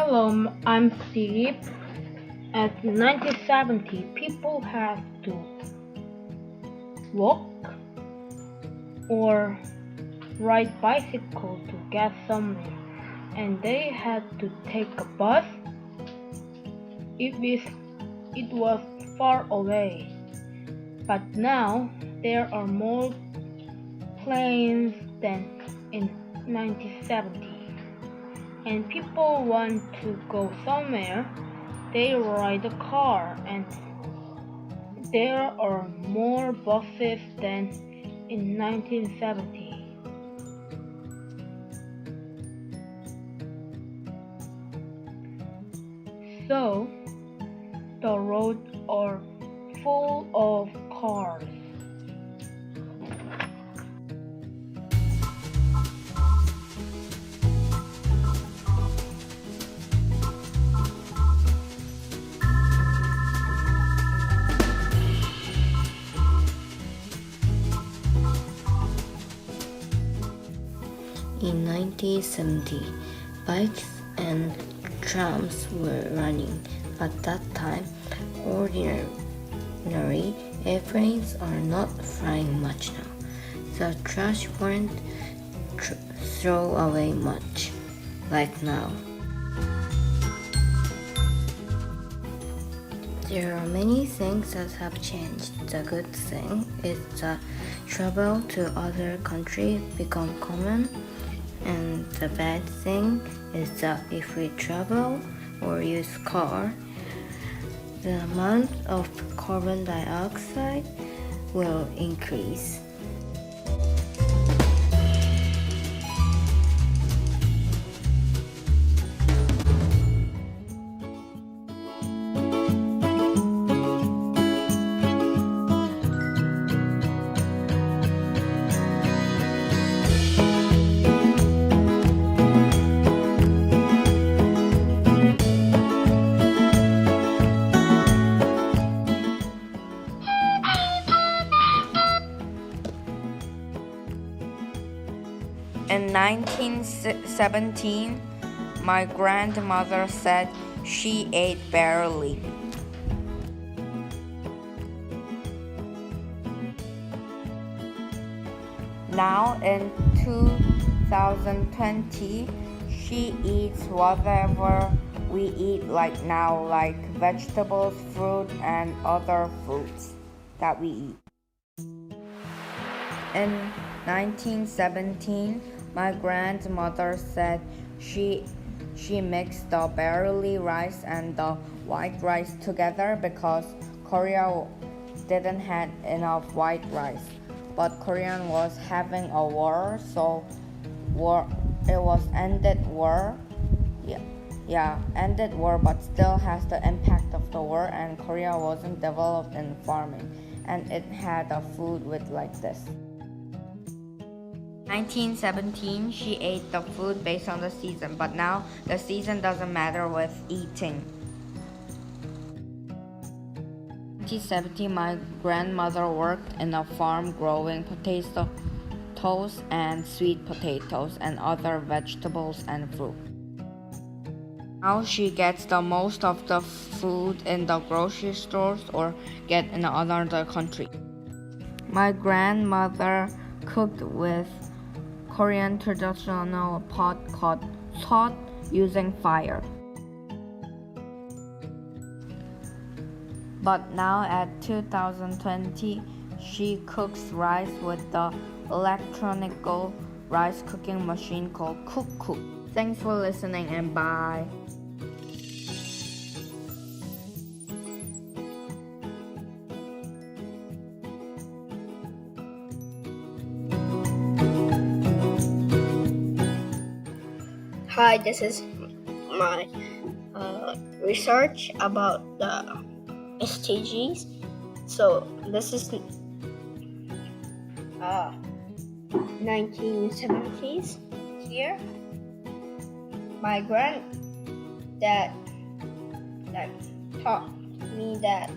Hello, I'm Steve. At 1970, people had to walk or ride bicycle to get somewhere, and they had to take a bus if it was far away. But now there are more planes than in 1970, and people want to go somewhere, they ride a car, and there are more buses than in 1970. So, the roads are full of cars. In 1970, bikes and trams were running. At that time, ordinary airplanes are not flying much now. The trash weren't thrown away much, like now. There are many things that have changed. The good thing is that travel to other countries become common, and the bad thing is that if we travel or use car, the amount of carbon dioxide will increase. In 1917, my grandmother said she ate barely. Now in 2020, she eats whatever we eat like now, like vegetables, fruit, and other foods that we eat. In 1917, my grandmother said she mixed the barley rice and the white rice together because Korea didn't have enough white rice. But Korea was having a war, so it was ended war. Ended war, but still has the impact of the war, and Korea wasn't developed in farming, and it had a food with like this. 1917, she ate the food based on the season, but now the season doesn't matter with eating. 1970, my grandmother worked in a farm growing potatoes and sweet potatoes and other vegetables and fruit. Now she gets the most of the food in the grocery stores or get in another country. My grandmother cooked with Korean traditional pot called sot using fire. But now at 2020, she cooks rice with the electronical rice cooking machine called Cook. Thanks for listening and bye. Hi, this is my research about the SDGs. So this is 1970s here. My granddad taught me that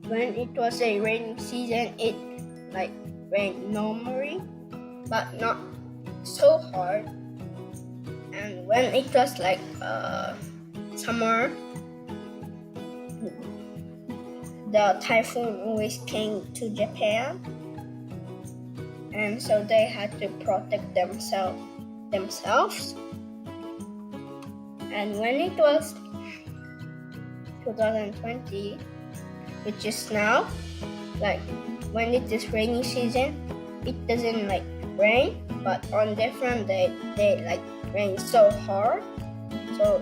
when it was a rainy season, it rained normally, but not so hard. And when it was like summer, the typhoon always came to Japan, and so they had to protect themselves. And when it was 2020, which is now, like when it is rainy season, it doesn't like rain, but on different day they like rain so hard. So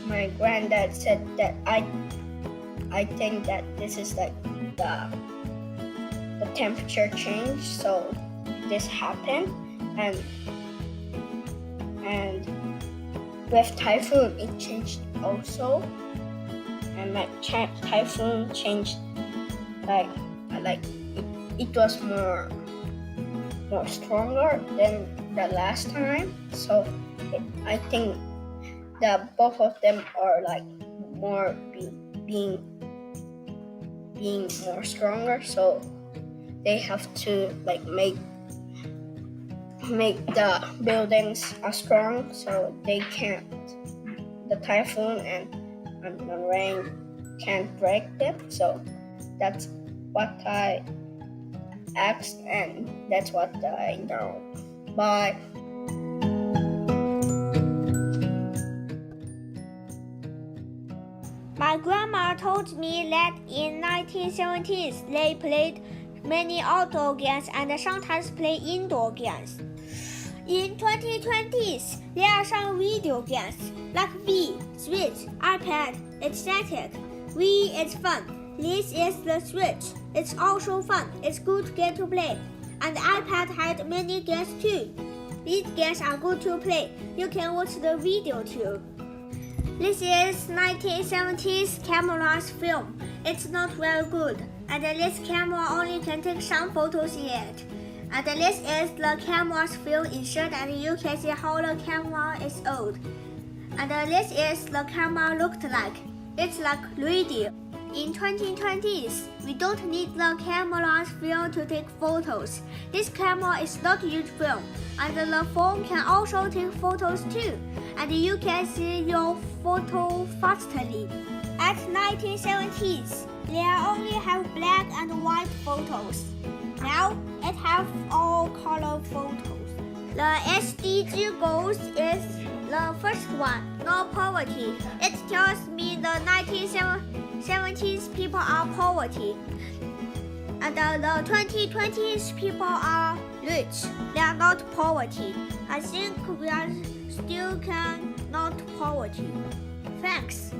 my granddad said that I think that this is like the temperature change, so this happened. And with typhoon it changed also, and like typhoon changed like it was more stronger than the last time. So I think that both of them are like more being more stronger, so they have to like make the buildings strong, so the typhoon and the rain can't break them. So that's what I asked, and that's what I know. Bye. My grandma told me that in 1970s they played many outdoor games and sometimes play indoor games. In 2020s, there are some video games like Wii, Switch, iPad, etc. Wii is fun. This is the Switch. It's also fun. It's good game to play. And the iPad had many games too. These games are good to play. You can watch the video too. This is 1970s camera's film. It's not very good, and this camera only can take some photos yet. And this is the camera's film insert, and you can see how the camera is old. And this is the camera looked like. It's like 3D. In 2020s, we don't need the camera's film to take photos. This camera is not used film, and the phone can also take photos too. And you can see your photo fastly. At 1970s, they only have black and white photos. Now it has all color photos. The SDG goals is the first one, no poverty. It tells me the 1970s people are poverty. And the 2020s people are rich. They are not poverty. I think we are still not poverty. Thanks.